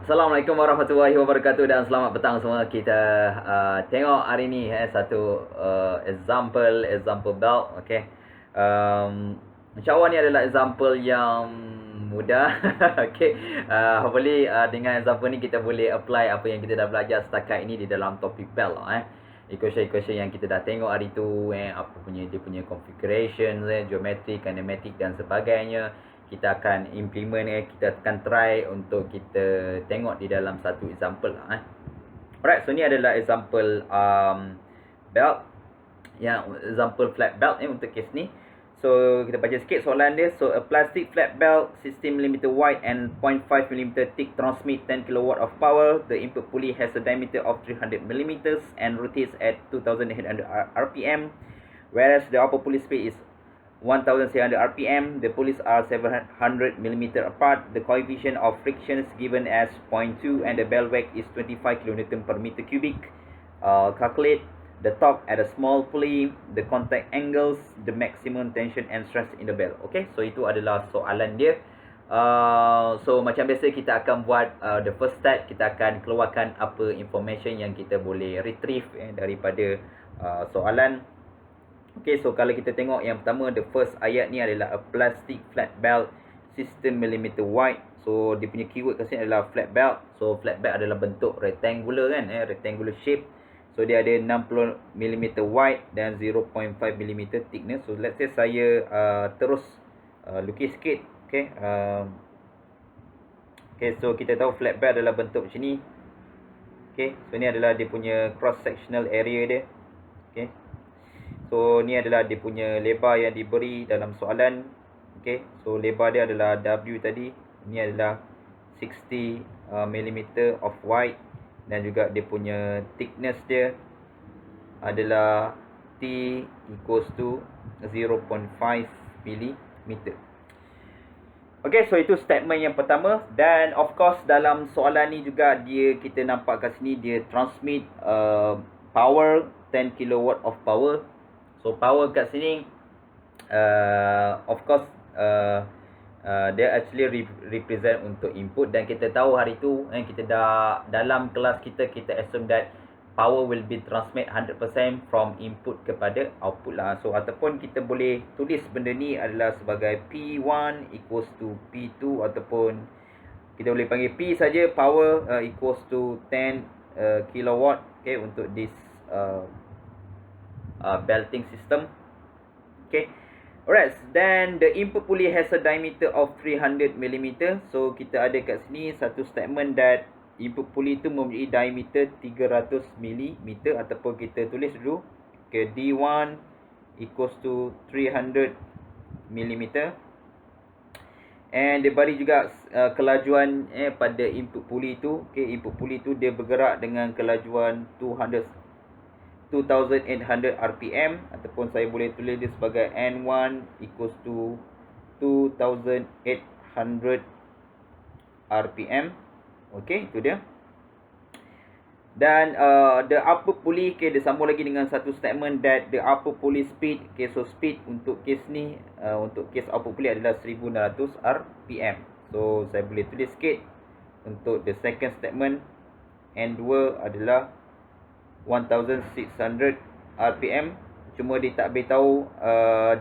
Assalamualaikum warahmatullahi wabarakatuh dan selamat petang semua. Kita tengok hari ni satu example belt. Okay. InsyaAllah ni adalah example yang mudah. Okay. Hopefully dengan example ni kita boleh apply apa yang kita dah belajar setakat ini di dalam topik belt. Equation yang kita dah tengok hari tu, apa punya dia punya configuration, geometry, kinematic dan sebagainya. Kita akan implement, kita akan try untuk kita tengok di dalam satu example lah. Alright, so ni adalah example belt, yang example flat belt untuk case ni. So kita baca sikit soalan dia. So a plastic flat belt 16mm wide and 0.5mm thick transmit 10 kW of power. The input pulley has a diameter of 300mm and rotates at 2800 rpm, whereas the output pulley speed is 1700 rpm. The pulleys are 700mm apart. The coefficient of friction is given as 0.2 and the bell weight is 25 kN per meter cubic. Calculate the torque at a small pulley, the contact angles, the maximum tension and stress in the bell. Okay, so itu adalah soalan dia. So macam biasa kita akan buat the first step, kita akan keluarkan apa information yang kita boleh retrieve daripada soalan. Okay, so kalau kita tengok yang pertama, the first ayat ni adalah a plastic flat belt 16mm wide. So dia punya keyword kat sini adalah flat belt. So flat belt adalah bentuk rectangular kan, rectangular shape. So dia ada 60mm wide dan 0.5mm thickness. So let's say saya terus lukis sikit. Okay, okay, so kita tahu flat belt adalah bentuk macam ni. Okay, so ni adalah dia punya cross sectional area dia. Okay, so ni adalah dia punya lebar yang diberi dalam soalan. Okay, so lebar dia adalah W tadi. Ini adalah 60mm of wide, dan juga dia punya thickness dia adalah T equals to 0.5mm. Okay, so itu statement yang pertama. Dan of course dalam soalan ni juga kita nampak kat sini dia transmit power 10 kW of power. So power kat sini of course dia actually represent untuk input, dan kita tahu hari tu kita dah dalam kelas kita assume that power will be transmit 100% from input kepada output lah. So ataupun kita boleh tulis benda ni adalah sebagai P1 equals to P2, ataupun kita boleh panggil P saja, power equals to 10 kilowatt. Okay, untuk this belting system. Okay, alright, then the input pulley has a diameter of 300mm. So kita ada kat sini satu statement that input pulley tu mempunyai diameter 300mm, ataupun kita tulis dulu ke D1 equals to 300mm. And dia bagi juga kelajuan pada input pulley tu. Okay, input pulley tu dia bergerak dengan kelajuan 2800 rpm, ataupun saya boleh tulis dia sebagai N1 equals to 2800 rpm. Okay, itu dia. Dan the output pulley, okay, dia sambung lagi dengan satu statement that the output pulley speed, okay, so speed untuk case ni, untuk case output pulley adalah 1600 rpm. So saya boleh tulis sikit untuk the second statement, N2 adalah 1600 rpm. Cuma dia tak beritahu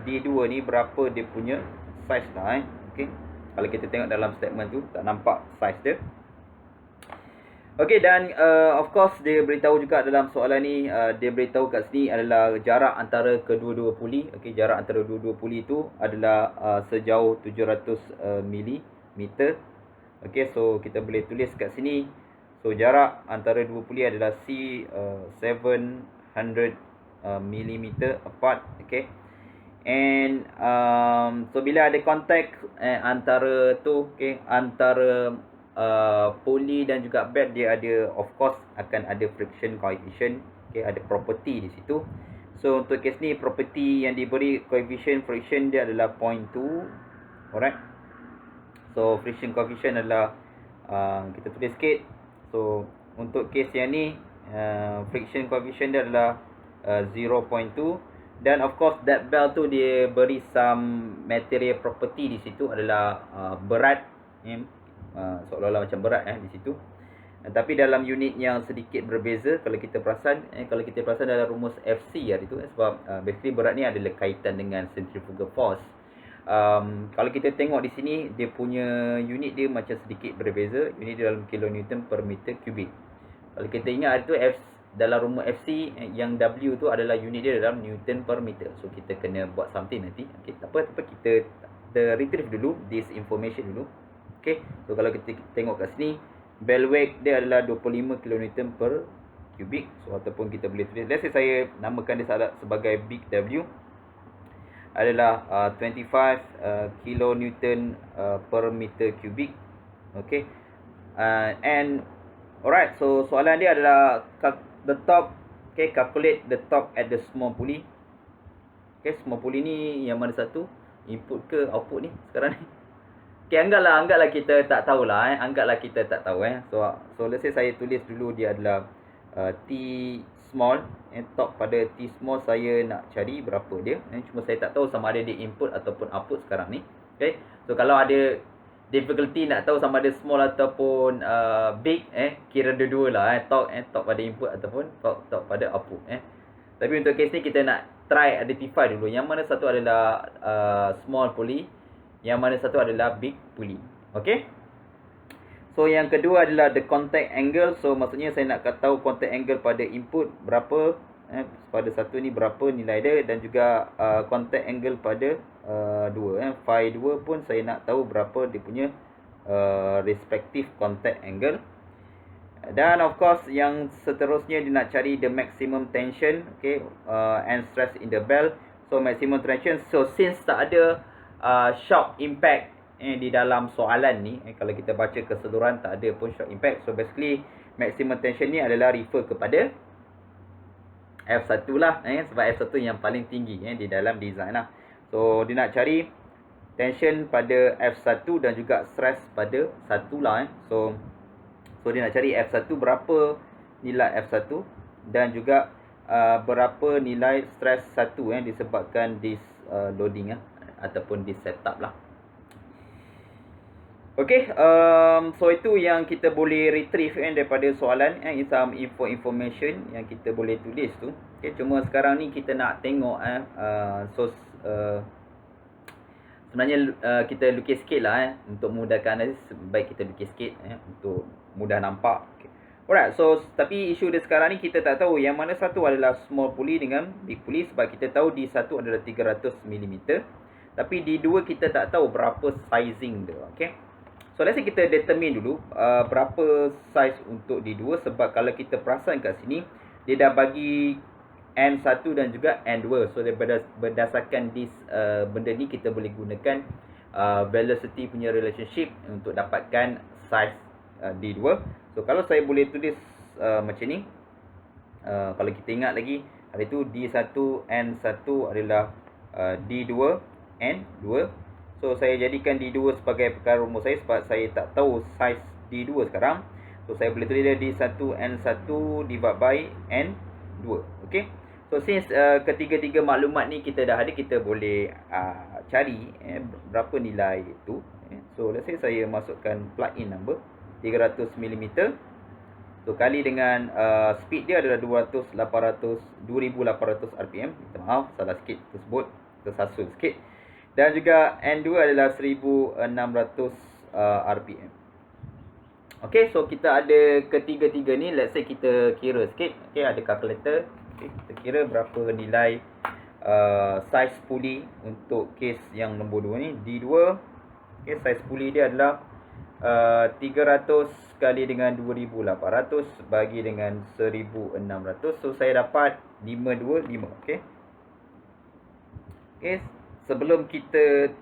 D2 ni berapa dia punya size lah. Okay, kalau kita tengok dalam statement tu tak nampak size dia. Okay, dan of course dia beritahu juga dalam soalan ni, dia beritahu kat sini adalah jarak antara kedua-dua puli. Okay, jarak antara dua-dua puli tu adalah sejauh 700mm. Okay, so kita boleh tulis kat sini. So jarak antara dua puli adalah 700mm apart. Okay, and so bila ada contact antara tu, okay, antara pulley dan juga bed, dia ada, of course akan ada friction coefficient. Okay, ada property di situ. So untuk case ni property yang diberi coefficient friction dia adalah 0.2. Alright, so friction coefficient adalah kita tulis sikit. So untuk case yang ni friction coefficient dia adalah 0.2. Dan of course that belt tu dia beri some material property di situ adalah berat. seolah-olah macam berat di situ. Tapi dalam unit yang sedikit berbeza, kalau kita perasan dalam rumus FC hari tu, sebab basically berat ni adalah kaitan dengan centrifugal force. Kalau kita tengok di sini, dia punya unit dia macam sedikit berbeza. Unit dia dalam kilonewton per meter kubik. Kalau kita ingat hari tu, dalam rumus FC, yang W tu adalah unit dia dalam newton per meter. So kita kena buat something nanti. Okay, tak apa, kita retrieve dulu this information dulu. Okay, so kalau kita tengok kat sini, bell weight dia adalah 25 kN per kubik. So ataupun kita boleh tulis, let's say saya namakan dia sebagai big W, adalah 25 kN per meter kubik. Okay, and alright, so soalan dia adalah the top, okay, calculate the top at the small pulley. Okay, small pulley ni yang mana satu, input ke output ni sekarang ni? Okay, anggaplah kita tak tahulah anggaplah kita tak tahu So let's say saya tulis dulu dia adalah T small, top pada T small saya nak cari berapa dia, cuma saya tak tahu sama ada dia input ataupun output sekarang ni. Okay, so kalau ada difficulty nak tahu sama ada small ataupun big, kira dua-dua lah, top pada input ataupun top pada output. Tapi untuk case ni kita nak try identify dulu yang mana satu adalah small pulley, yang mana satu adalah big pulley. Okay, so yang kedua adalah the contact angle. So maksudnya saya nak tahu contact angle pada input berapa, pada satu ni berapa nilai dia, dan juga contact angle pada dua, phi 2 pun saya nak tahu berapa dia punya respective contact angle. Dan of course yang seterusnya dia nak cari the maximum tension, okay, and stress in the bell. So maximum tension, so since tak ada shock impact di dalam soalan ni, kalau kita baca keseluruhan tak ada pun shock impact, so basically maximum tension ni adalah refer kepada F1 lah, sebab F1 yang paling tinggi di dalam design lah. So dia nak cari tension pada F1 dan juga stress pada 1 lah. So dia nak cari F1 berapa nilai F1 dan juga berapa nilai stress 1 disebabkan this loading ataupun this setup lah. Okay, so itu yang kita boleh retrieve daripada soalan, some information yang kita boleh tulis tu. Okay, cuma sekarang ni kita nak tengok sebenarnya kita lukis sikit lah untuk memudahkan, baik kita lukis sikit untuk mudah nampak. Okay. Alright, so tapi isu dia sekarang ni kita tak tahu yang mana satu adalah small pulley dengan big pulley, sebab kita tahu D1 adalah 300 mm, tapi D2 kita tak tahu berapa sizing dia. Okay, so let's say kita determine dulu berapa size untuk D2, sebab kalau kita perasan kat sini dia dah bagi N1 dan juga N2. So berdasarkan this benda ni kita boleh gunakan velocity punya relationship untuk dapatkan size D2. So kalau saya boleh tulis macam ni, kalau kita ingat lagi hari tu D1 N1 adalah D2 N2. So saya jadikan D2 sebagai perkara rumus saya, sebab saya tak tahu size D2 sekarang. So saya boleh tulis dia D1 N1 divided by N2. Okay, so since ketiga-tiga maklumat ni kita dah ada, kita boleh cari berapa nilai itu. So let's say saya masukkan plug-in number 300 mm. So kali dengan speed dia adalah 2800 rpm. Minta maaf, salah sikit tersebut, tersasul sikit. Dan juga N2 adalah 1600 rpm. Okay, so kita ada ketiga-tiga ni. Let's say kita kira sikit. Okay, ada calculator. Okay, kita kira berapa nilai size pulley untuk case yang nombor 2 ni, D2. Okay, size pulley dia adalah 300 kali dengan 2800 bagi dengan 1600. So saya dapat 525. Okay, okay, sebelum kita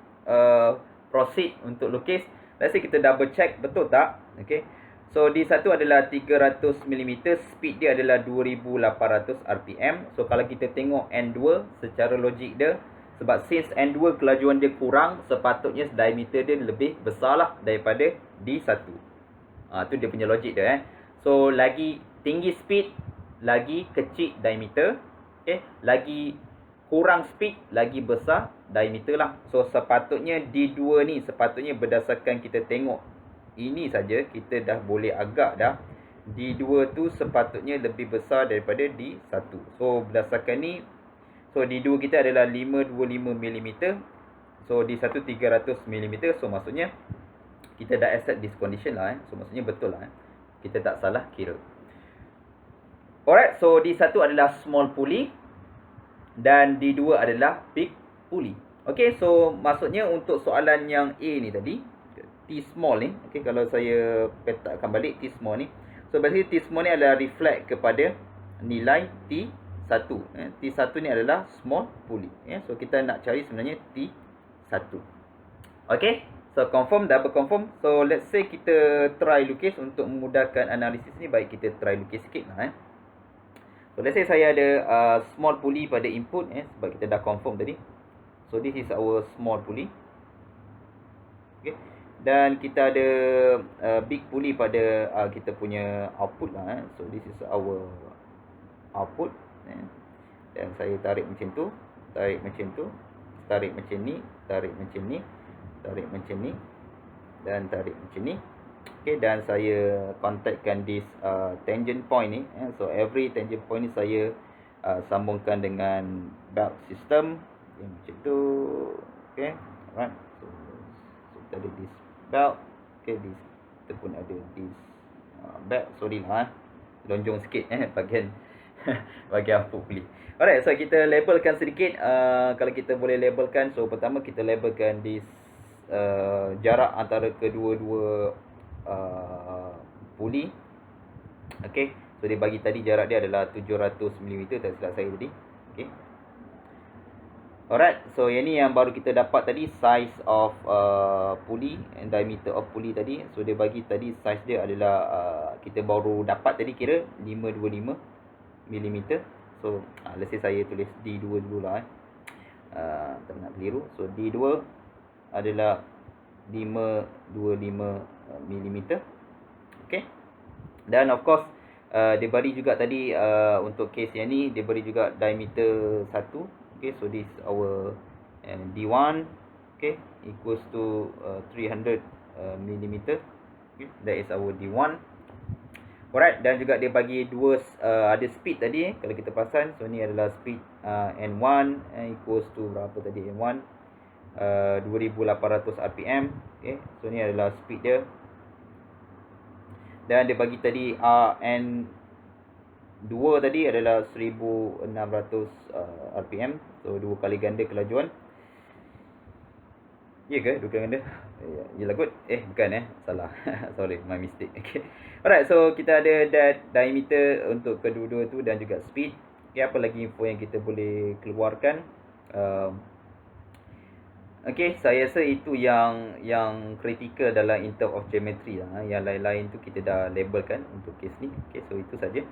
proceed untuk lukis, let's say kita double check betul tak. Okay, so D1 adalah 300 mm, speed dia adalah 2800 rpm. So kalau kita tengok N2 secara logik dia, sebab since N2 kelajuan dia kurang, sepatutnya diameter dia lebih besar lah daripada D1. Tu dia punya logik dia. So lagi tinggi speed, lagi kecil diameter. Okay, lagi kurang speed, lagi besar diameter lah. So sepatutnya D2 ni, sepatutnya berdasarkan kita tengok ini saja kita dah boleh agak dah D2 tu sepatutnya lebih besar daripada D1. So berdasarkan ni, so D2 kita adalah 525mm. So D1 300mm. So maksudnya kita dah accept this condition lah. So maksudnya betul lah. Kita tak salah kira. Alright, so D1 adalah small pulley dan D2 adalah big pulley. Okay, so maksudnya untuk soalan yang A ni tadi, T small ni, okay, kalau saya petakkan balik T small ni, so basically T small ni adalah reflect kepada nilai T1. T1 ni adalah small pulley. So kita nak cari sebenarnya T1. Okay, so confirm, double confirm. So let's say kita try lukis untuk memudahkan analisis ni. Baik, kita try lukis sikit lah. So let's say saya ada small pulley pada input, sebab kita dah confirm tadi. So this is our small pulley. Okay. Dan kita ada big pulley pada kita punya output lah. So this is our output. Dan saya tarik macam tu, tarik macam tu, tarik macam ni, tarik macam ni, tarik macam ni, dan tarik macam ni. Okay, dan saya contactkan this tangent point ni. So every tangent point ni saya sambungkan dengan belt system. Okay, macam tu. Okay, alright. So kita ada this belt. Okay, this kita pun ada this belt. Sorry lah, lonjong sikit bahagian bahagian output pulley. Alright, so kita labelkan sedikit. Kalau kita boleh labelkan, so pertama kita labelkan this jarak antara kedua-dua pulley. Okay, so dia bagi tadi jarak dia adalah 700mm, tak silap saya tadi. Okay. Alright, so yang ni yang baru kita dapat tadi, size of pulley and diameter of pulley tadi. So dia bagi tadi size dia adalah kita baru dapat tadi kira 525mm. So let's say saya tulis D2 dulu lah. Tak nak keliru. So D2 adalah 525mm. Okay. Dan of course dia beri juga tadi untuk case yang ni, dia beri juga diameter 1. Okay, so this is our D1. Okay, equals to 300mm. Okay, that is our D1. Alright, dan juga dia bagi dua ada speed tadi kalau kita perasan. So ni adalah speed N1 equals to berapa tadi N1? 2800 rpm. Okay, so ni adalah speed dia. Dan dia bagi tadi N2 tadi adalah 1600 rpm. So 2 kali ganda kelajuan. Ya ke? 2 kali ganda? Yelah kot. Bukan salah. Sorry, my mistake. Okay. Alright, so kita ada that diameter untuk kedua-dua tu dan juga speed. Okay, apa lagi info yang kita boleh keluarkan? Okay, saya rasa itu yang kritikal dalam in term of geometry lah. Yang lain-lain tu kita dah labelkan untuk case ni. Okay, so itu saja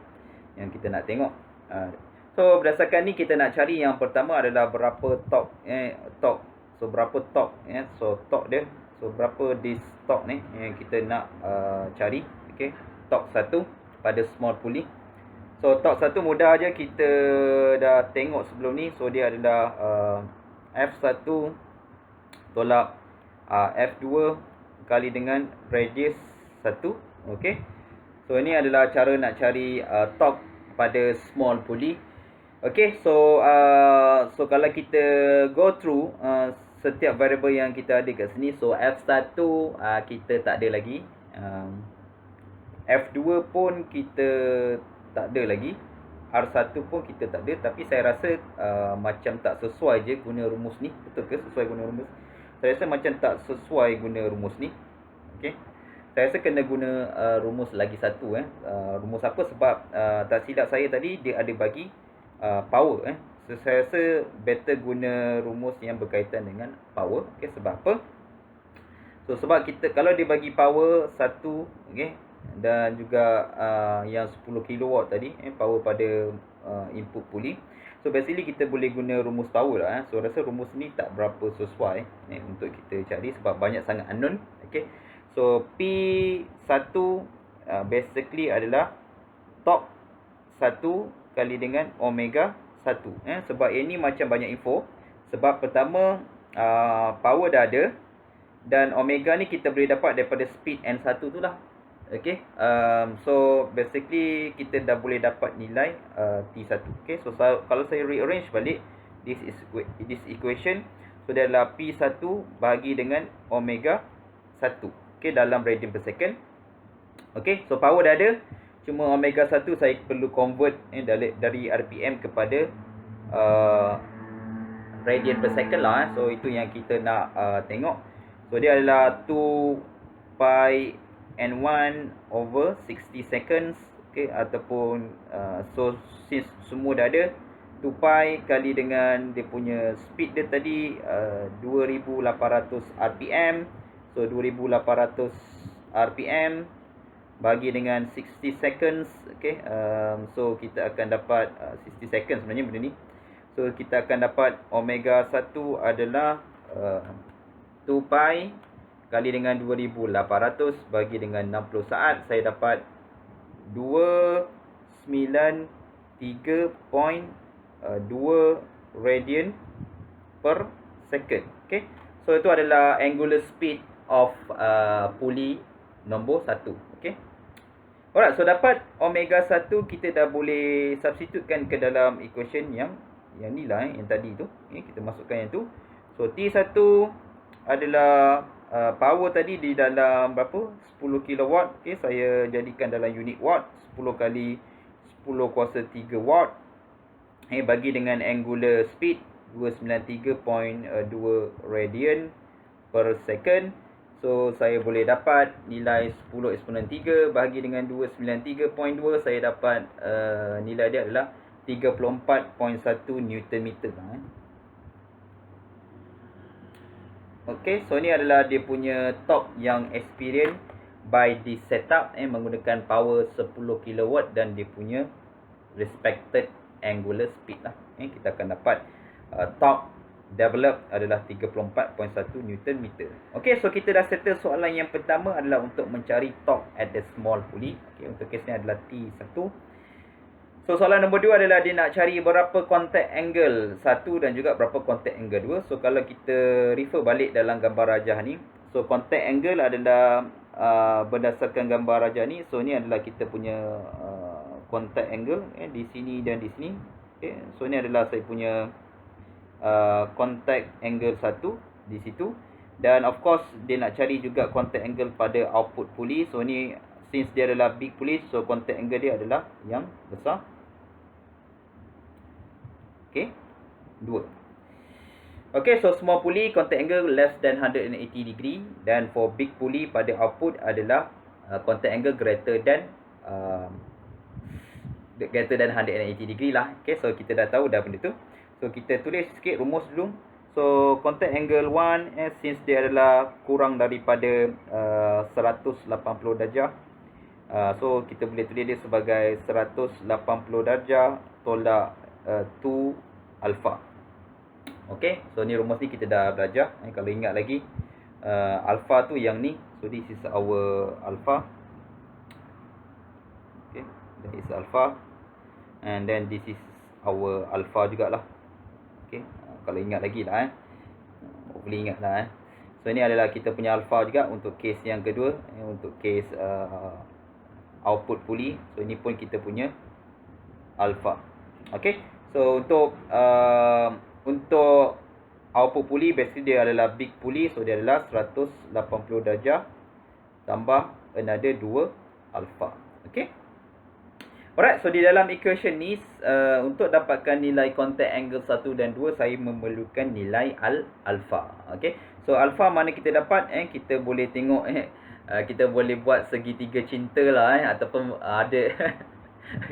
yang kita nak tengok. So berdasarkan ni kita nak cari yang pertama adalah berapa torque. So berapa torque. So torque dia. So berapa this torque ni yang kita nak cari. Okay, torque 1 pada small pulley. So torque 1 mudah aja, kita dah tengok sebelum ni. So dia adalah F1 tolak F2 kali dengan radius 1. Okay. So ini adalah cara nak cari torque pada small pulley. Okay, so kalau kita go through setiap variable yang kita ada kat sini. So F1 kita tak ada lagi. F2 pun kita tak ada lagi. R1 pun kita tak ada. Tapi saya rasa macam tak sesuai je guna rumus ni. Betul ke sesuai guna rumus? Saya rasa macam tak sesuai guna rumus ni. Okay, saya rasa kena guna rumus lagi satu. Rumus apa? Sebab tak silap saya tadi dia ada bagi power. So saya rasa better guna rumus yang berkaitan dengan power. Okay, sebab apa? So sebab kita kalau dia bagi power 1, okay, dan juga yang 10 kW tadi, power pada input pulley. So basically kita boleh guna rumus power lah. So rasa rumus ni tak berapa sesuai untuk kita cari sebab banyak sangat unknown. Okay, so P1 basically adalah torque 1 kali dengan omega 1. Sebab ini macam banyak info. Sebab pertama power dah ada. Dan omega ni kita boleh dapat daripada speed N1 tu lah. Okay. So basically kita dah boleh dapat nilai T1. Okay. So kalau saya rearrange balik this equation, so dia adalah P1 bahagi dengan omega 1. Okay, dalam radian per second. Okay, so power dah ada. Cuma omega 1 saya perlu convert dari RPM kepada radian per second lah. So itu yang kita nak tengok. So dia adalah 2 pi N1 over 60 seconds. Okay, ataupun so since semua dah ada, 2 pi kali dengan dia punya speed dia tadi 2800 RPM. So 2800 RPM bagi dengan 60 seconds. Okay, so kita akan dapat 60 seconds sebenarnya benda ni. So kita akan dapat omega 1 adalah 2 pi kali dengan 2800 bagi dengan 60 saat. Saya dapat 293.2 radian per second. Okay, so itu adalah angular speed of pulley nombor 1. Okay. Alright, so dapat omega 1 kita dah boleh substitutekan ke dalam equation yang ni lah yang tadi tu. Okay, kita masukkan yang tu. So T1 adalah power tadi di dalam berapa? 10 kilowatt. Okay, saya jadikan dalam unit watt. 10 kali 10 kuasa 3 watt. Bagi dengan angular speed 293.2 radian per second. So saya boleh dapat nilai 10 eksponen 3 bahagi dengan 293.2. Saya dapat nilai dia adalah 34.1 Newton meter. Okay, so ni adalah dia punya torque yang experience by this setup menggunakan power 10 kilowatt dan dia punya respected angular speed lah. Kita akan dapat torque develop adalah 34.1 Newton meter. Okay, so kita dah settle soalan yang pertama adalah untuk mencari torque at the small pulley. Okay, untuk kes ni adalah T1. So soalan nombor 2 adalah dia nak cari berapa contact angle 1 dan juga berapa contact angle 2. So kalau kita refer balik dalam gambar rajah ni, so contact angle adalah berdasarkan gambar rajah ni. So ni adalah kita punya contact angle di sini dan di sini. Okay, so ni adalah saya punya contact angle 1 di situ. Dan of course dia nak cari juga contact angle pada output pulley. So ni since dia adalah big pulley, so contact angle dia adalah yang besar. Okay, 2. Okay, so small pulley contact angle less than 180 degree. Dan for big pulley pada output adalah contact angle greater than 180 degree lah. Okay, so kita dah tahu dah benda tu. So kita tulis sikit rumus dulu. So contact angle 1 since dia adalah kurang daripada 180 darjah. So kita boleh tulis dia sebagai 180 darjah tolak 2 alpha. Okay, so ni rumus ni kita dah belajar. Kalau ingat lagi, alpha tu yang ni. So this is our alpha. Okay, that is alpha. And then this is our alpha jugalah. Okay, kalau ingat lagi lah hopefully ingat lah So ni adalah kita punya alpha juga untuk case yang kedua, untuk case output pulley. So ini pun kita punya alpha. Okay, so untuk output pulley basically dia adalah big pulley. So dia adalah 180 darjah tambah another 2 alpha. Okay. Alright, so di dalam equation ni untuk dapatkan nilai contact angle 1 dan 2 saya memerlukan nilai alpha. Okay, so alpha mana kita dapat? Kita boleh tengok kita boleh buat segitiga cinta lah ataupun ada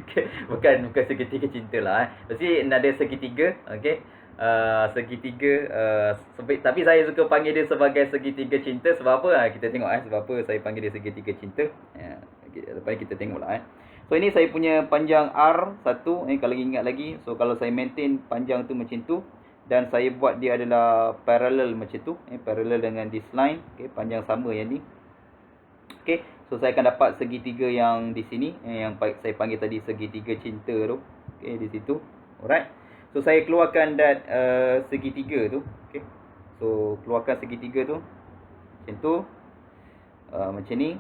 okay, bukan segitiga cinta lah mesti ada segitiga. Okay, segitiga tapi saya suka panggil dia sebagai segitiga cinta. Sebab apa? Kita tengok sebab apa saya panggil dia segitiga cinta. Lepas ni kita tengok lah So ini saya punya panjang R1 kalau ingat lagi. So kalau saya maintain panjang tu macam tu dan saya buat dia adalah parallel macam tu, parallel dengan this line, okay, panjang sama yang ni. Okay, so saya akan dapat segitiga yang di sini, yang saya panggil tadi segitiga cinta tu. Okay, di situ. Alright. So saya keluarkan that segitiga tu. Okay, so keluarkan segitiga tu. So Macam tu. Macam ni.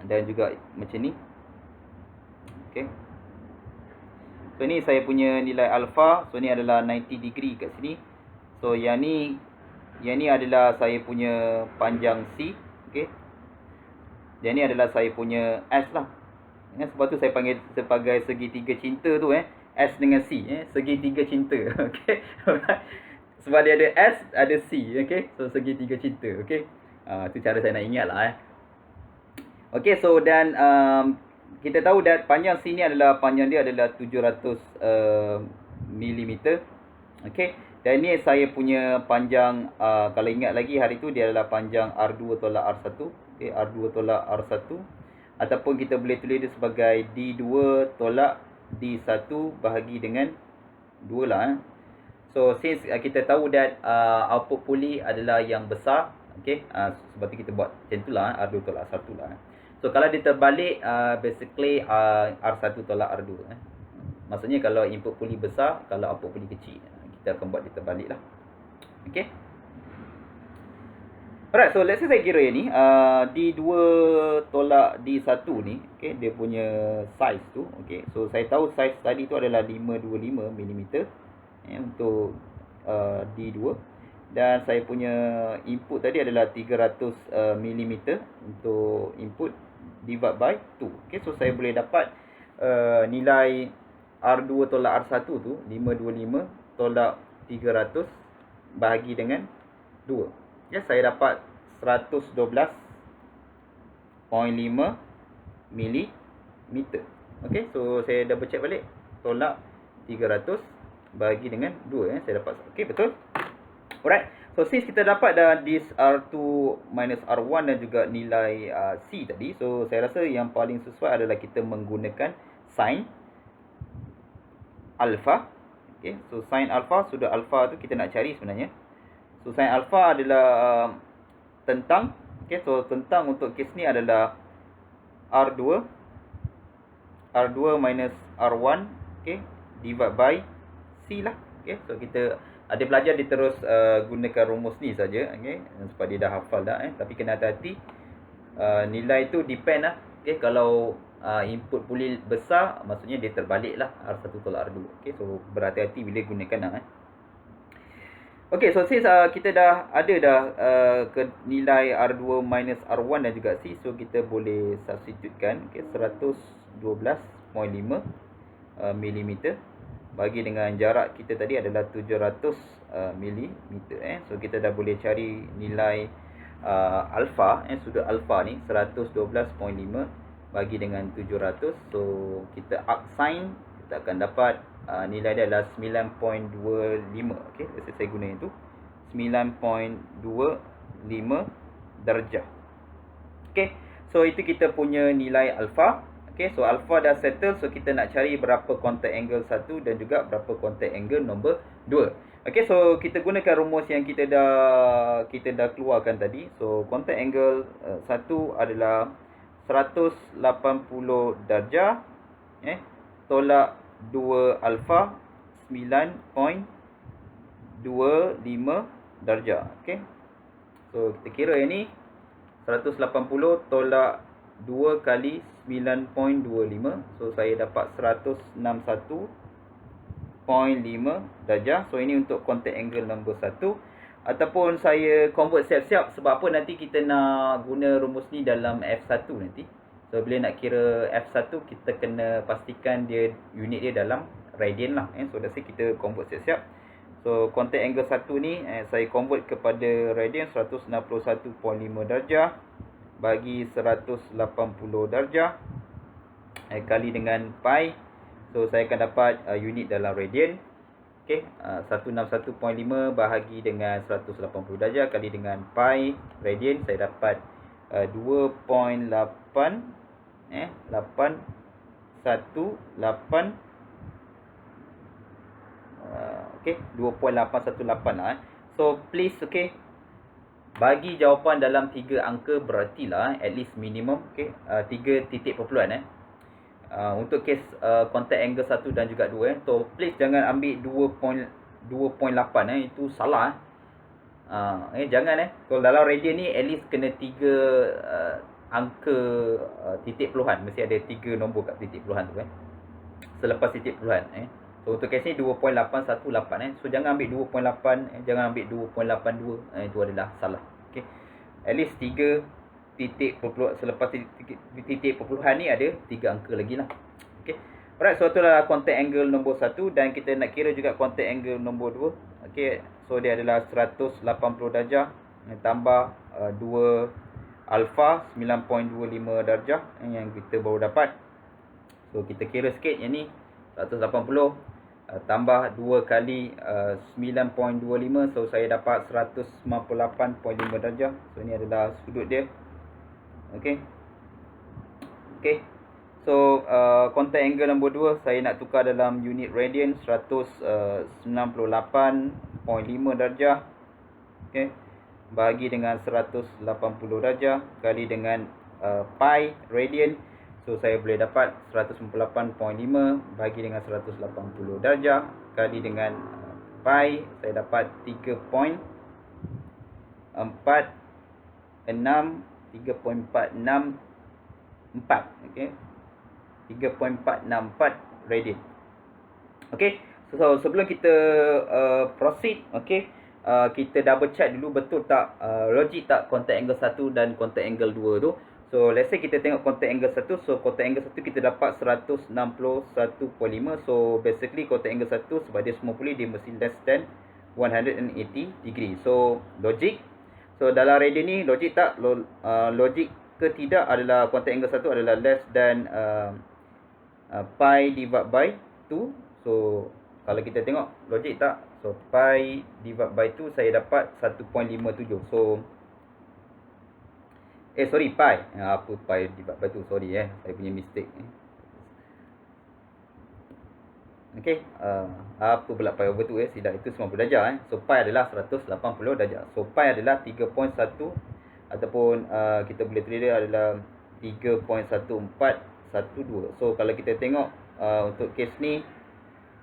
Dan juga macam ni. Okay. So ni saya punya nilai alpha. So ni adalah 90 degree kat sini. So yang ni adalah saya punya panjang C. Okay. Yang ni adalah saya punya S lah. Sebab tu saya panggil sebagai segitiga cinta tu S dengan C segitiga cinta. Okay. Sebab dia ada S, ada C. Okay. So segitiga cinta. Okay. Tu cara saya nak ingat lah Okay. So dan kita tahu that panjang C ni adalah panjang dia adalah 700 mm. Okay. Dan ni saya punya panjang, kalau ingat lagi hari tu dia adalah panjang R2 tolak R1. Okay, R2 tolak R1. Ataupun kita boleh tulis dia sebagai D2 tolak D1 bahagi dengan 2 lah. So since kita tahu that output puli adalah yang besar. Okay, sebab tu kita buat macam tu lah, R2 tolak R1 lah. So kalau dia terbalik, basically R1 tolak R2. Maksudnya kalau input puli besar, kalau output puli kecil, kita akan buat dia terbalik lah. Okay. Alright, so let's say saya kira ni D2 tolak D1 ni, okay, dia punya size tu. Okay, so saya tahu size tadi tu adalah 525 mm untuk D2. Dan saya punya input tadi adalah 300 mm untuk input divide by 2. Okay, so saya boleh dapat nilai R2 tolak R1 tu 525 tolak 300 bahagi dengan 2. Ya, saya dapat 112.5 mm. Okay, so saya double check balik. Tolak 300 bahagi dengan 2 saya dapat. Okay, betul? Alright, so since kita dapat dah this R2 minus R1 dan juga nilai C tadi, so saya rasa yang paling sesuai adalah kita menggunakan sin alpha. Okay, so sin alpha, sudah alpha tu kita nak cari sebenarnya. So sin alpha adalah tentang. Okay, so tentang untuk kes ni adalah R2 minus R1, okay, divide by C lah. Okay, so kita ada pelajar dia terus gunakan rumus ni saja, okay, sebab dia dah hafal dah tapi kena hati-hati, nilai tu depend lah. Okay, kalau input puli besar, maksudnya dia terbalik lah, R1 tolak R2. Okay, so berhati-hati bila gunakan lah Okay, so since kita dah ada ke nilai R2 minus R1 dan juga C, so kita boleh substitutekan. Okay, 112.5 mm bagi dengan jarak kita tadi adalah 700 mm. So kita dah boleh cari nilai alpha, sudut alpha ni 112.5 bagi dengan 700. So kita arc sin, kita akan dapat nilai dia adalah 9.25. Okey, saya guna itu 9.25 darjah. Okey, so itu kita punya nilai alpha. Okey, so alpha dah settle, so kita nak cari berapa contact angle 1 dan juga berapa contact angle nombor 2. Okey, so kita gunakan rumus yang kita dah keluarkan tadi. So contact angle 1 adalah 180 darjah tolak 2 alpha 9.25 darjah. Okey, so kita kira yang ni 180 tolak 2 kali 9.25. So saya dapat 161.5 darjah. So ini untuk contact angle nombor 1. Ataupun saya convert siap-siap, sebab apa, nanti kita nak guna rumus ni dalam F1 nanti. So bila nak kira F1, kita kena pastikan dia unit dia dalam radian lah. So dah kita convert siap-siap. So contact angle 1 ni saya convert kepada radian, 161.5 darjah bagi 180 darjah kali dengan pi. So saya akan dapat unit dalam radian. Okey, 161.5 bahagi dengan 180 darjah kali dengan pi radian, saya dapat 2.8 okey, 2.818 lah. So please, okey, bagi jawapan dalam 3 angka berartilah at least minimum, okey, 3 titik perpuluhan untuk kes contact angle 1 dan juga 2 So please jangan ambil 2.8 itu salah Jangan kalau dalam radian ni at least kena 3 angka titik puluhan, mesti ada 3 nombor kat titik puluhan tu selepas titik puluhan So untuk kes ni 2.818 So jangan ambil 2.8 jangan ambil 2.82 itu adalah salah. Okey. At least 3 titik selepas titik perpuluhan ni ada 3 angka lagi lah. Okey. Alright, so itulah contact angle nombor 1 dan kita nak kira juga contact angle nombor 2. Okey. So dia adalah 180 darjah tambah 2 alpha 9.25 darjah yang kita baru dapat. So kita kira sikit yang ni 180 tambah 2 kali 9.25 so saya dapat 198.5 darjah. So ni adalah sudut dia. Okey. Okey. So contact angle nombor 2 saya nak tukar dalam unit radian 198.5 darjah. Okey. Bahagi dengan 180 darjah kali dengan pi radian. So saya boleh dapat 198.5 bahagi dengan 180 darjah kali dengan pi saya dapat 3.464. Okey. 3.464 radian. Okey. So sebelum kita proceed, okey, kita double check dulu betul tak logik tak contact angle 1 dan contact angle 2 tu. So let's say kita tengok contact angle 1. So contact angle 1 kita dapat 161.5. So basically contact angle 1 sebab dia semua pulih dia mesti less than 180 degree. So logik. So dalam radian ni logik tak? Logik ke tidak adalah contact angle 1 adalah less than pi divided by 2. So kalau kita tengok logik tak? So pi divided by 2 saya dapat 1.57. So sorry, pi. Apa pi divided by 2? Sorry saya punya mistake Okey, apa pula pi over 2 silap itu 90 darjah So pi adalah 180 darjah. So pi adalah 3.1 ataupun kita boleh tulis dia adalah 3.1412. So kalau kita tengok untuk kes ni,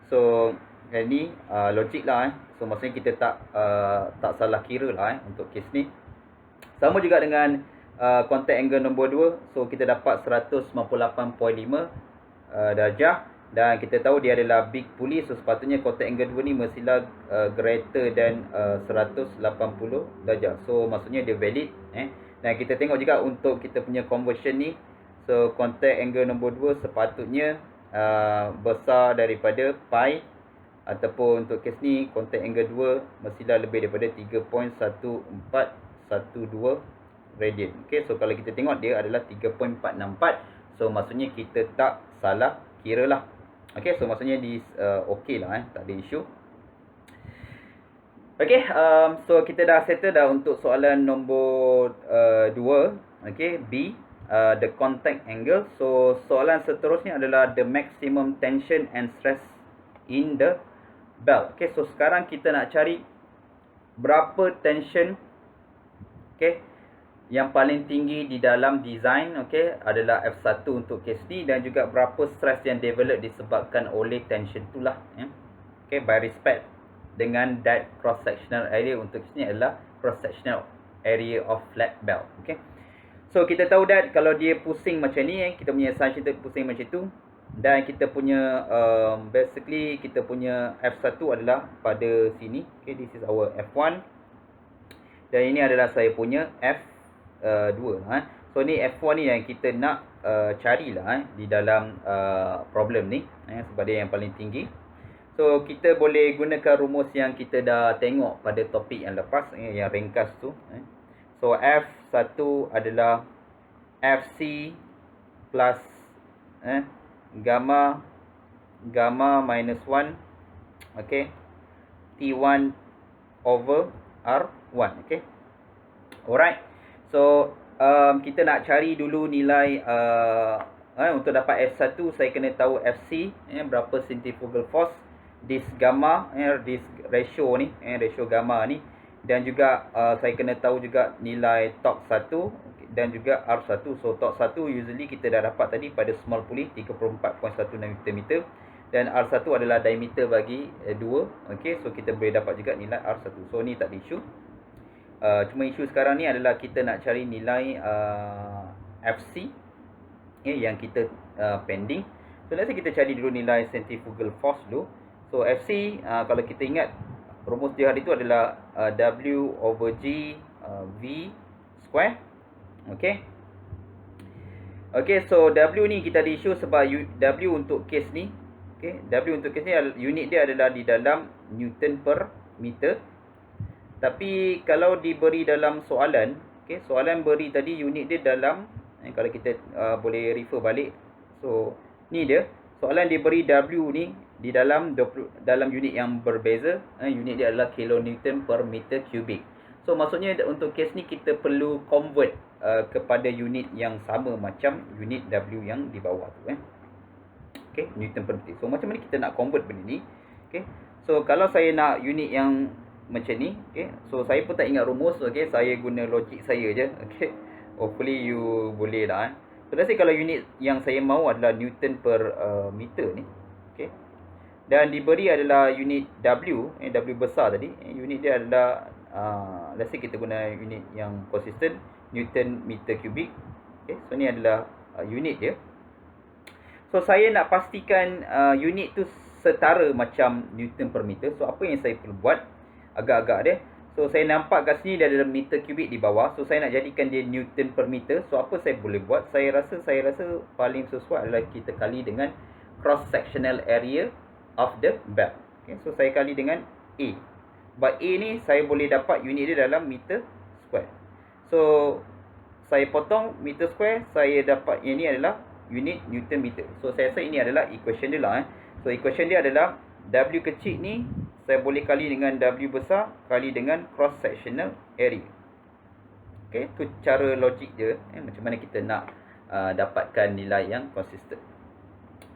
so ni logik lah So maksudnya kita tak salah kira lah untuk kes ni. Sama juga dengan contact angle nombor 2. So kita dapat 198.5 darjah dan kita tahu dia adalah big pulley. So sepatutnya contact angle 2 ni mestilah greater than 180 darjah. So maksudnya dia valid Dan kita tengok juga untuk kita punya conversion ni. So contact angle nombor 2 sepatutnya besar daripada pi, ataupun untuk kes ni contact angle 2 mestilah lebih daripada 3.1412 radian. Okey, so kalau kita tengok dia adalah 3.464. So maksudnya kita tak salah kira lah. Okey, so maksudnya di okey lah tak ada isu. Okey, so kita dah settle dah untuk soalan nombor 2. Okey, B, the contact angle. So soalan seterusnya adalah the maximum tension and stress in the belt. Okey, so sekarang kita nak cari berapa tension yang paling tinggi di dalam design adalah F1 untuk kes ni, dan juga berapa stress yang develop disebabkan oleh tension itulah by respect dengan that cross sectional area untuk kes ni adalah cross sectional area of flat belt. So kita tahu that kalau dia pusing macam ni kita punya assumption tu pusing macam tu, dan kita punya basically kita punya F1 adalah pada sini. This is our F1 dan ini adalah saya punya F2 So ni F1 ni yang kita nak carilah di dalam problem ni sebab dia yang paling tinggi. So kita boleh gunakan rumus yang kita dah tengok pada topik yang lepas yang ringkas tu. So F1 adalah FC plus gamma minus 1 T1 over R1. Alright. So kita nak cari dulu nilai untuk dapat F1 saya kena tahu FC berapa centrifugal force, this gamma this ratio ni ratio gamma ni, dan juga saya kena tahu juga nilai torque 1 dan juga R1. So torque 1 usually kita dah dapat tadi pada small pulley 34.1 Nm dan R1 adalah diameter bagi 2. So kita boleh dapat juga nilai R1. So ni tak ada isu. Cuma isu sekarang ni adalah kita nak cari nilai FC yang kita pending. So let's say kita cari dulu nilai centrifugal force dulu. So FC kalau kita ingat rumus dia hari tu adalah W over G V square. Okay. Okay, so W ni kita ada isu sebab W untuk kes ni, okay, W untuk kes ni unit dia adalah di dalam Newton per meter. Tapi kalau diberi dalam soalan, okay, soalan beri tadi unit dia dalam, kalau kita boleh refer balik. So ni dia, soalan diberi W ni di dalam unit yang berbeza. Unit dia adalah kilonewton per meter kubik. So maksudnya untuk kes ni kita perlu convert kepada unit yang sama macam unit W yang di bawah tu. Okay, Newton per meter. So macam mana kita nak convert benda ni? Okay, so kalau saya nak unit yang macam ni, okay, so saya pun tak ingat rumus. Okay, saya guna logik saya je. Okay, hopefully you boleh lah. So let's say kalau unit yang saya mahu adalah Newton per meter ni, okay, dan diberi adalah unit W, W besar tadi, unit dia adalah let's say kita guna unit yang konsisten, Newton meter kubik. Okay, so ni adalah unit dia. So saya nak pastikan unit tu setara macam Newton per meter. So apa yang saya perlu buat agak-agak dia. So saya nampak kat sini dia ada meter kubik di bawah. So saya nak jadikan dia Newton per meter. So apa saya boleh buat? Saya rasa paling sesuai adalah kita kali dengan cross sectional area of the belt. Okay, so saya kali dengan A. But A ni saya boleh dapat unit dia dalam meter square. So saya potong meter square, saya dapat yang ni adalah unit Newton meter. So saya rasa ini adalah equation dia lah. So equation dia adalah W kecil ni saya boleh kali dengan W besar kali dengan cross sectional area. Okay, tu cara logik dia, macam mana kita nak dapatkan nilai yang konsisten.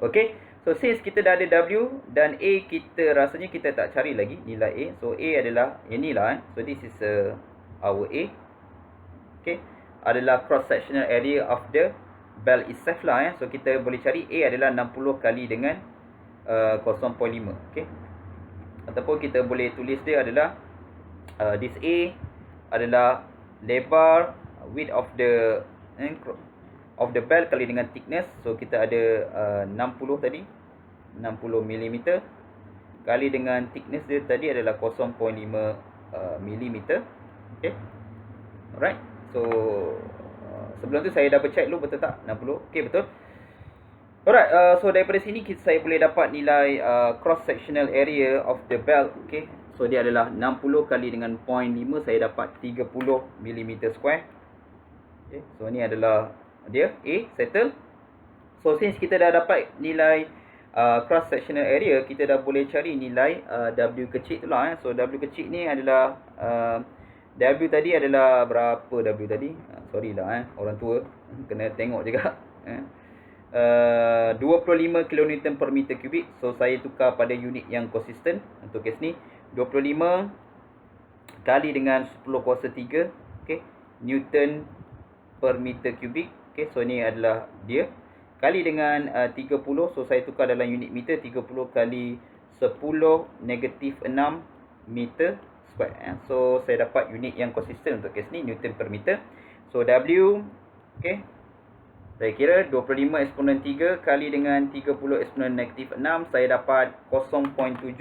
Okay, so since kita dah ada W dan A, kita rasanya kita tak cari lagi nilai A. So A adalah inilah. So this is our A. Okay, adalah cross sectional area of the belt itself lah. So kita boleh cari A adalah 60 kali dengan 0.5. Okay, ataupun kita boleh tulis dia adalah this A adalah lebar width of the belt kali dengan thickness. So kita ada 60 tadi, 60 mm kali dengan thickness dia tadi adalah 0.5 mm. Okay, alright. So sebelum tu saya double check dulu betul tak 60. Okay, betul. Alright, so daripada sini saya boleh dapat nilai cross sectional area of the belt. Okay, so dia adalah 60 kali dengan 0.5, saya dapat 30 mm square. Okay, so ni adalah dia A, settle. So since kita dah dapat nilai cross sectional area, kita dah boleh cari nilai W kecil tu lah. So W kecil ni adalah W tadi adalah berapa W tadi? Sorry lah, orang tua kena tengok juga. 25 kilonewton per meter kubik. So saya tukar pada unit yang konsisten untuk kes ni. 25 kali dengan 10 kuasa 3, okay, Newton per meter kubik. Okay, so ni adalah dia. Kali dengan 30, so saya tukar dalam unit meter. 30 kali 10 negatif 6 meter square. So saya dapat unit yang konsisten untuk kes ni, Newton per meter. So W, okay, saya kira 25 eksponen 3 kali dengan 30 eksponen negatif 6, saya dapat 0.75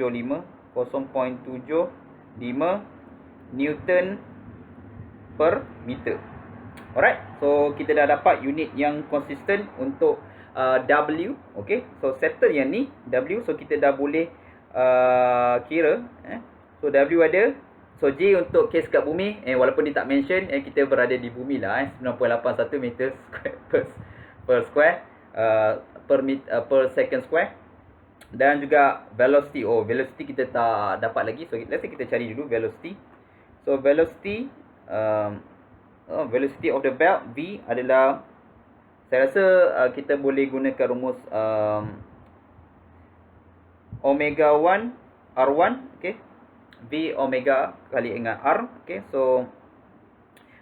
Newton per meter. Alright, so kita dah dapat unit yang konsisten untuk W. Okay, so settle yang ni W. So kita dah boleh kira. So W ada. So J untuk kes kat bumi, walaupun dia tak mention, kita berada di bumi lah, 9.81 meter per square per second square. Dan juga velocity, velocity kita tak dapat lagi. So let's say kita cari dulu velocity. So velocity velocity of the belt V adalah, saya rasa kita boleh gunakan rumus omega 1 R1, okay, V omega kali dengan R. Okay, so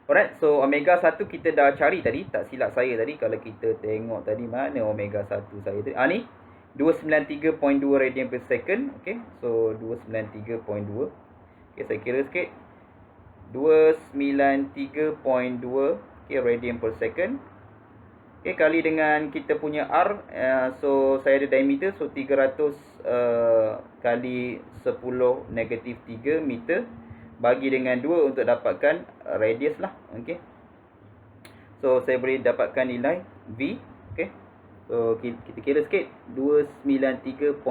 alright, so omega 1 kita dah cari tadi, tak silap saya tadi. Kalau kita tengok tadi, mana omega 1 saya tadi, ni 293.2 radian per second. Okay, so 293.2. Okay, saya kira sikit, 293.2 radian per second. Kali dengan kita punya R, so saya ada diameter, so 300 kali 10 negatif 3 meter bagi dengan 2 untuk dapatkan radius lah. So saya boleh dapatkan nilai V. So kita kira sikit, 293.2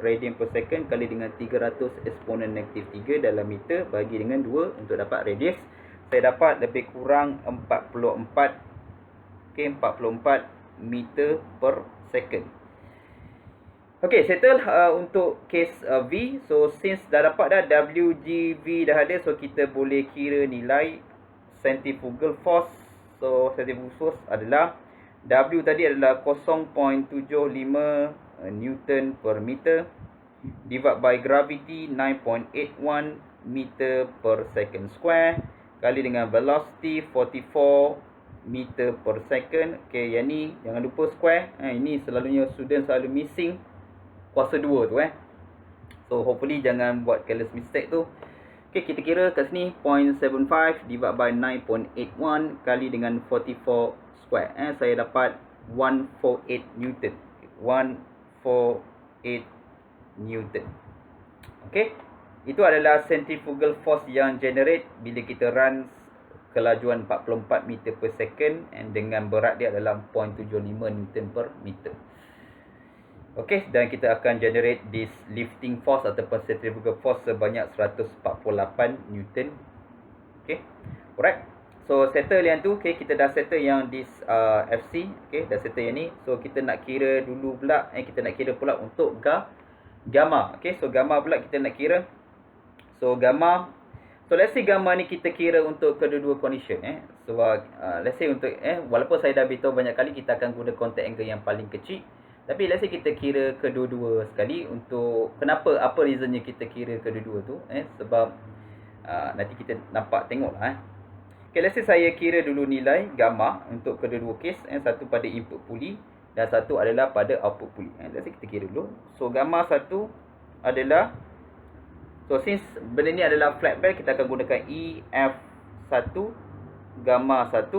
radian per second kali dengan 300 eksponen negatif 3 dalam meter bagi dengan 2 untuk dapat radius. Saya dapat lebih kurang 44 meter per second. Settle untuk case V. So since dah dapat dah WGV dah ada, so kita boleh kira nilai centrifugal force. So centrifugal force adalah W tadi adalah 0.75 Newton per meter divided by gravity 9.81 meter per second square kali dengan velocity 44 meter per second. Yang ni jangan lupa square. Ini selalunya student selalu missing kuasa 2 tu. So hopefully jangan buat careless mistake tu. Kita kira kat sini 0.75 divided by 9.81 kali dengan 44 square. Saya dapat 148 Newton. 148 Newton. Itu adalah centrifugal force yang generate bila kita run kelajuan 44 meter per second and dengan berat dia adalah 0.75 Newton per meter. Dan kita akan generate this lifting force ataupun centrifugal force sebanyak 148 Newton. Alright. So settle yang tu. Kita dah settle yang this FC. Dah settle yang ni. So kita nak kira dulu pula, kita nak kira pula untuk gamma. So gamma pula kita nak kira. So gamma, so let's say gamma ni kita kira untuk kedua-dua condition. So let's say untuk walaupun saya dah beritahu banyak kali kita akan guna contact angle yang paling kecil, tapi let's say kita kira kedua-dua sekali. Untuk kenapa, apa reasonnya kita kira kedua-dua tu, sebab nanti kita nampak tengok lah. Let's say saya kira dulu nilai gamma untuk kedua-dua case. Satu pada input pulley dan satu adalah pada output pulley. Let's say kita kira dulu. So gamma satu adalah, so since benda ni adalah flat belt, kita akan gunakan EF1 gamma 1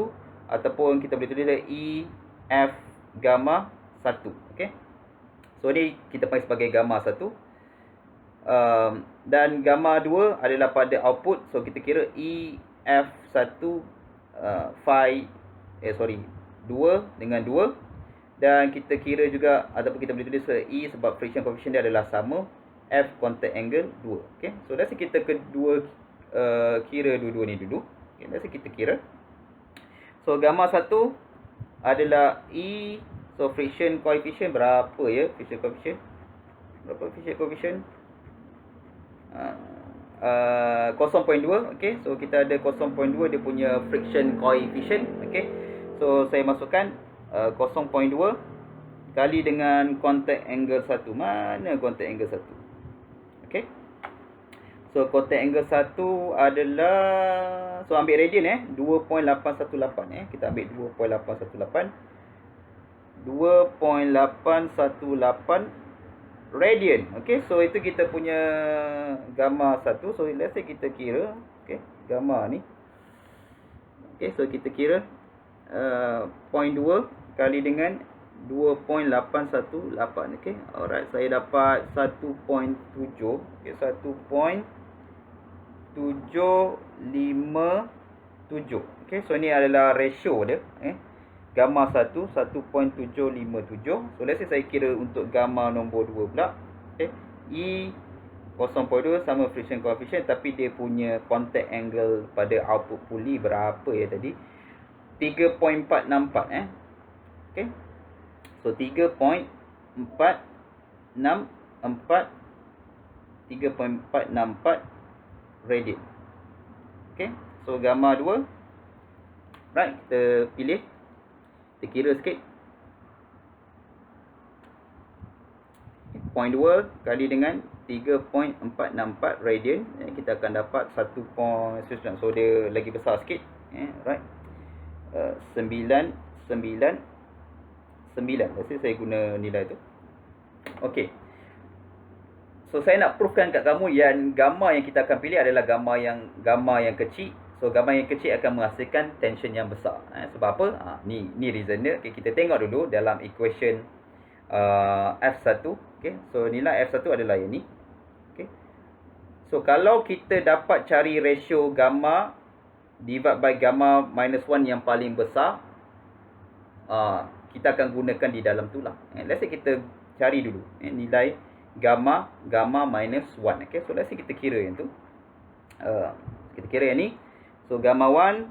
ataupun kita boleh tulis EF gamma 1. So ni kita panggil sebagai gamma 1. Dan gamma 2 adalah pada output. So kita kira EF1 phi 2 dengan 2. Dan kita kira juga ataupun kita boleh tulis E sebab friction coefficient dia adalah sama, F contact angle 2. So let's say kita kira dua-dua ni dulu. Let's say kita kira. So gamma 1 adalah E. So friction coefficient berapa ya? Friction coefficient berapa? Friction coefficient 0.2. So kita ada 0.2 dia punya friction coefficient. So saya masukkan 0.2 kali dengan contact angle 1. Mana contact angle 1? So contact angle 1 adalah, so ambil radian 2.818. Kita ambil 2.818 radian. So itu kita punya gamma 1. So let's say kita kira gamma ni. So kita kira 0.2 kali dengan 2.818. Alright, saya dapat 1.7. 1.757. So ni adalah ratio dia. Gamma 1 1.757. So let's say saya kira untuk gamma nombor 2 pula. E 0.2 sama friction coefficient, tapi dia punya contact angle pada output pulley berapa ya tadi? 3.464. So 3.464 radian. So gamma 2. Right, kita pilih. Kita kira sikit. 0.2 kali dengan 3.464 radian. Kita akan dapat 1.9. So dia lagi besar sikit. Right. 999. Let's say saya guna nilai tu. So saya nak proofkan kat kamu yang gamma yang kita akan pilih adalah gamma yang kecil. So gamma yang kecil akan menghasilkan tension yang besar. Sebab apa? Ni reason dia. Okay, kita tengok dulu dalam equation F1. Okay, so nilai F1 adalah yang ni. Okay. So kalau kita dapat cari ratio gamma divide by gamma minus 1 yang paling besar, kita akan gunakan di dalam tu lah. Let's say kita cari dulu nilai gamma minus 1. Okay, so let's say kita kira yang tu. Kita kira yang ni. So gamma 1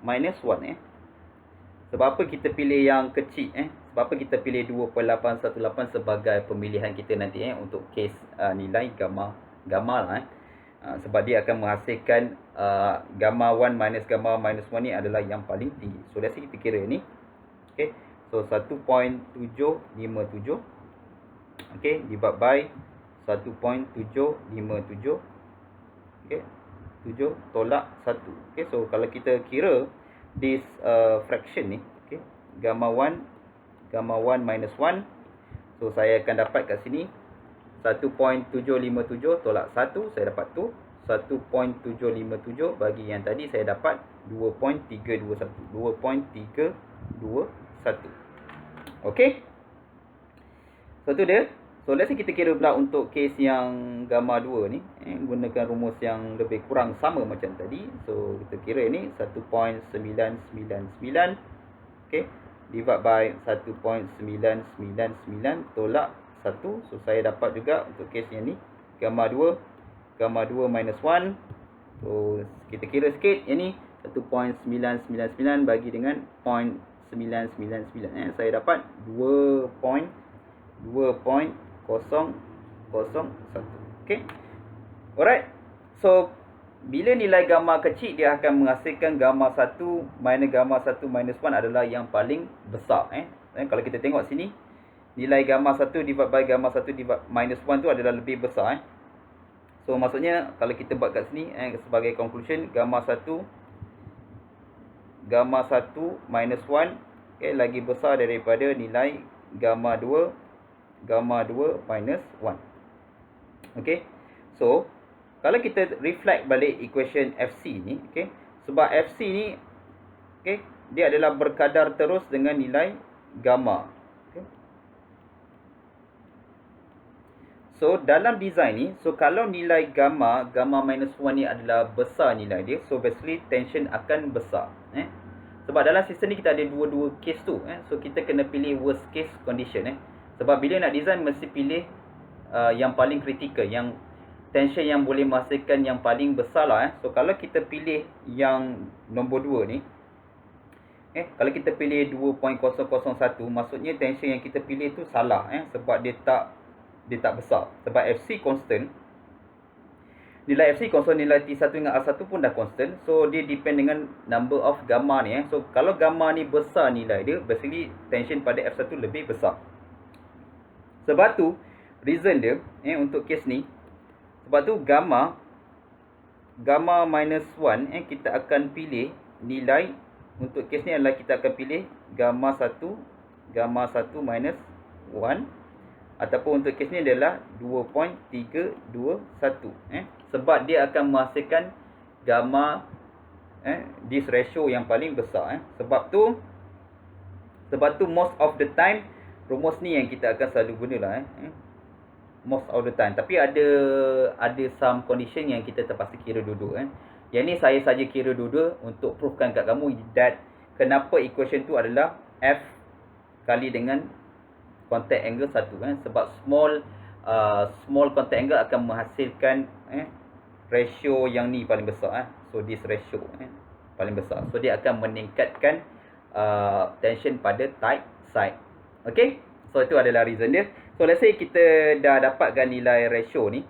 minus 1. Sebab apa kita pilih yang kecil? Sebab apa kita pilih 2.818 sebagai pemilihan kita nanti untuk case nilai gamma lah. Sebab dia akan menghasilkan gamma 1 minus gamma minus 1 ni adalah yang paling tinggi. So let's say kita kira ni. Okay, so 1.757. Okay, divide by 1.757. Okay, 7 tolak 1. Okay, so kalau kita kira this fraction ni, okay, gamma 1 minus 1. So saya akan dapat kat sini 1.757 tolak 1, saya dapat tu 1.757 bagi yang tadi saya dapat 2.321. Okay, so tu dia. So let's say kita kira pula untuk case yang gamma 2 ni, gunakan rumus yang lebih kurang sama macam tadi. So kita kira ni 1.999, okay, divide by 1.999 tolak 1. So saya dapat juga untuk case yang ni gamma 2 minus 1. So kita kira sikit yang ni 1.999 bagi dengan 0.999. Saya dapat 2.001. Okay, alright. So bila nilai gamma kecil, dia akan menghasilkan gamma 1 minus gamma 1 minus 1 adalah yang paling besar. Kalau kita tengok sini, nilai gamma 1 divide by gamma 1 divide minus 1 tu adalah lebih besar. So maksudnya kalau kita buat kat sini sebagai conclusion, gamma 1 minus 1, okay, lagi besar daripada nilai gamma 2 minus 1. Okay, so kalau kita reflect balik equation FC ni, okay, sebab FC ni, okay, dia adalah berkadar terus dengan nilai gamma. Okay. So dalam design ni, so kalau nilai gamma minus 1 ni adalah besar nilai dia, so basically tension akan besar. Sebab dalam sistem ni kita ada dua case tu. So kita kena pilih worst case condition. Sebab bila nak design mesti pilih yang paling kritikal, yang tension yang boleh menghasilkan yang paling besar lah. So kalau kita pilih yang nombor 2 ni, kalau kita pilih 2.001, maksudnya tension yang kita pilih tu salah. Sebab dia tak besar. Sebab FC constant. Nilai FC constant, nilai T1 dengan R1 pun dah constant. So dia depend dengan number of gamma ni. So kalau gamma ni besar nilai dia, basically tension pada F1 lebih besar. Sebab tu reason dia untuk case ni, sebab tu gamma minus 1, kita akan pilih nilai untuk case ni adalah kita akan pilih gamma 1 minus 1, ataupun untuk case ni adalah 2.321. Sebab dia akan menghasilkan gamma this ratio yang paling besar. Sebab tu most of the time rumus ni yang kita akan selalu gunalah. Most of the time. Tapi ada some condition yang kita terpaksa kira duduk. Yang ni saya saja kira duduk untuk proofkan kat kamu that kenapa equation tu adalah F kali dengan contact angle 1. Sebab small contact angle akan menghasilkan ratio yang ni paling besar. So this ratio paling besar. So dia akan meningkatkan tension pada tight side. Okay, so itu adalah reason dia. So let's say kita dah dapatkan nilai ratio ni.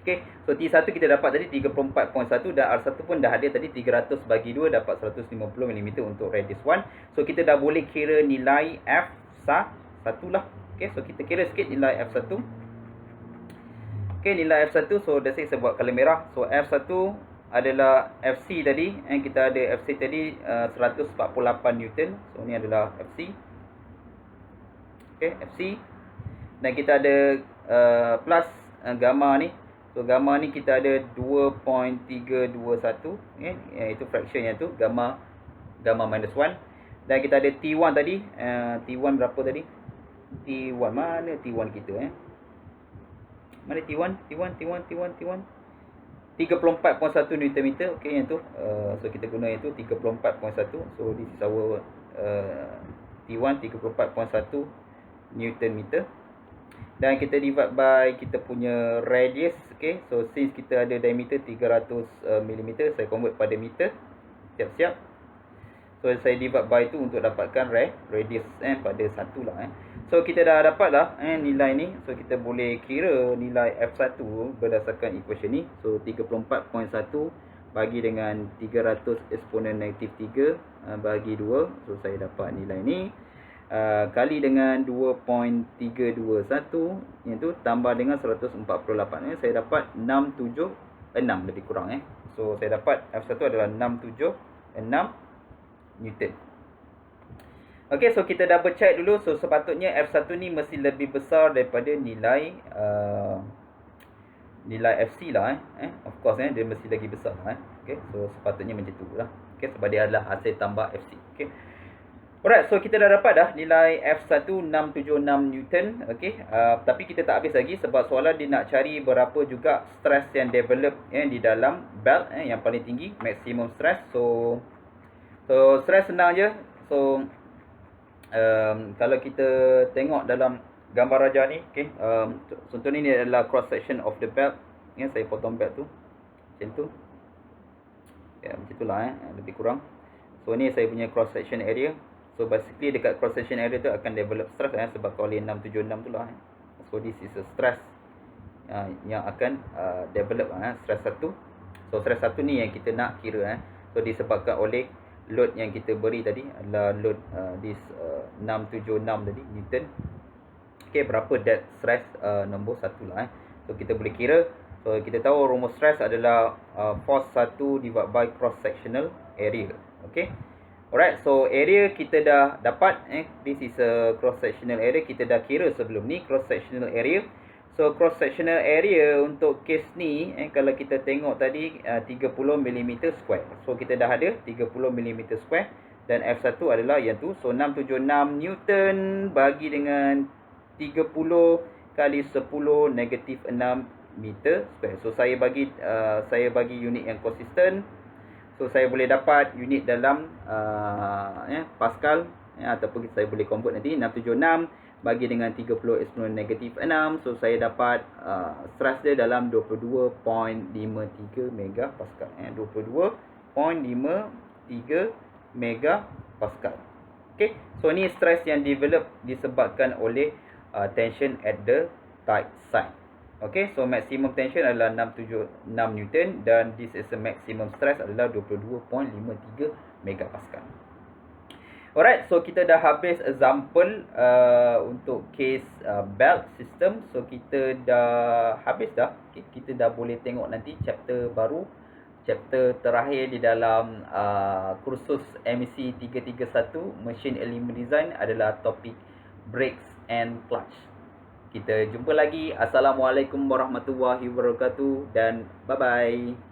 Okay, so T1 kita dapat tadi 34.1 dan R1 pun dah ada tadi 300 bagi 2 dapat 150 mm untuk radius 1. So kita dah boleh kira nilai F1 lah. Okay, so kita kira sikit nilai F1. Okay, nilai F1, so let's say saya buat colour merah. So F1 adalah FC tadi. Kita ada FC tadi 148 Newton. So ni adalah FC. Okay, FC. Dan kita ada plus gamma ni. So gamma ni kita ada 2.321, itu fraction yang tu, gamma minus 1. Dan kita ada T1 tadi. T1 berapa tadi? T1 mana T1 kita Mana T1? 34.1 Newton meter. Okey, yang tu. So kita guna yang tu 34.1. So this is our T1 34.1 Newton meter. Dan kita divide by kita punya radius. Okey, so since kita ada diameter 300 mm, saya convert pada meter. Siap-siap. So saya divide by tu untuk dapatkan radius pada 1 lah. So kita dah dapat lah nilai ni. So kita boleh kira nilai F1 berdasarkan equation ni. So 34.1 bagi dengan 300 eksponen negatif 3 bagi 2. So saya dapat nilai ni. Kali dengan 2.321, yang tu tambah dengan 148. Saya dapat 676 lebih kurang. So saya dapat F1 adalah 676 Newton. Okey, so kita double check dulu. So sepatutnya F1 ni mesti lebih besar daripada nilai nilai FC lah. Of course dia mesti lagi besar lah. Okey, so sepatutnya macam tu lah. Okey, sebab dia adalah hasil tambah FC. Okey. Alright, so kita dah dapat dah nilai F1 676 Newton. Okey, tapi kita tak habis lagi sebab soalan dia nak cari berapa juga stress yang develop di dalam belt yang paling tinggi, maximum stress. So stress senang je. So kalau kita tengok dalam gambar raja ni, okey, contoh ni adalah cross section of the belt. Saya potong belt tu macam tu. Ya, macam itulah lebih kurang. So ni saya punya cross section area. So basically dekat cross section area tu akan develop stress sebab kali 676 tu lah. So this is a stress yang akan develop stress 1. So stress 1 ni yang kita nak kira. So disebabkan oleh load yang kita beri tadi adalah load this 676 tadi Newton. Okey, berapa that stress nombor 1 lah. So kita boleh kira. So kita tahu rumus stress adalah force 1 divided by cross sectional area. Okey. Alright, so area kita dah dapat. This is a cross sectional area. Kita dah kira sebelum ni cross sectional area. So cross sectional area untuk case ni kalau kita tengok tadi 30 mm square. So kita dah ada 30 mm square dan F1 adalah yang tu. So 676 Newton bagi dengan 30 kali 10 negatif 6 meter square. So saya bagi unit yang konsisten. So saya boleh dapat unit dalam Pascal ataupun saya boleh convert nanti 676 bagi dengan 30 eksponen negatif 6. So saya dapat stress dia dalam 22.53 megapascal. 22.53 megapascal. Okay, so ni stress yang develop disebabkan oleh tension at the tight side. Okay, so maximum tension adalah 676 Newton dan this is a maximum stress adalah 22.53 megapascal. Alright, so kita dah habis example untuk case belt system. So kita dah habis dah. Okay, kita dah boleh tengok nanti chapter baru. Chapter terakhir di dalam kursus MEC 331 Machine Element Design adalah topik brakes and clutch. Kita jumpa lagi. Assalamualaikum warahmatullahi wabarakatuh dan bye-bye.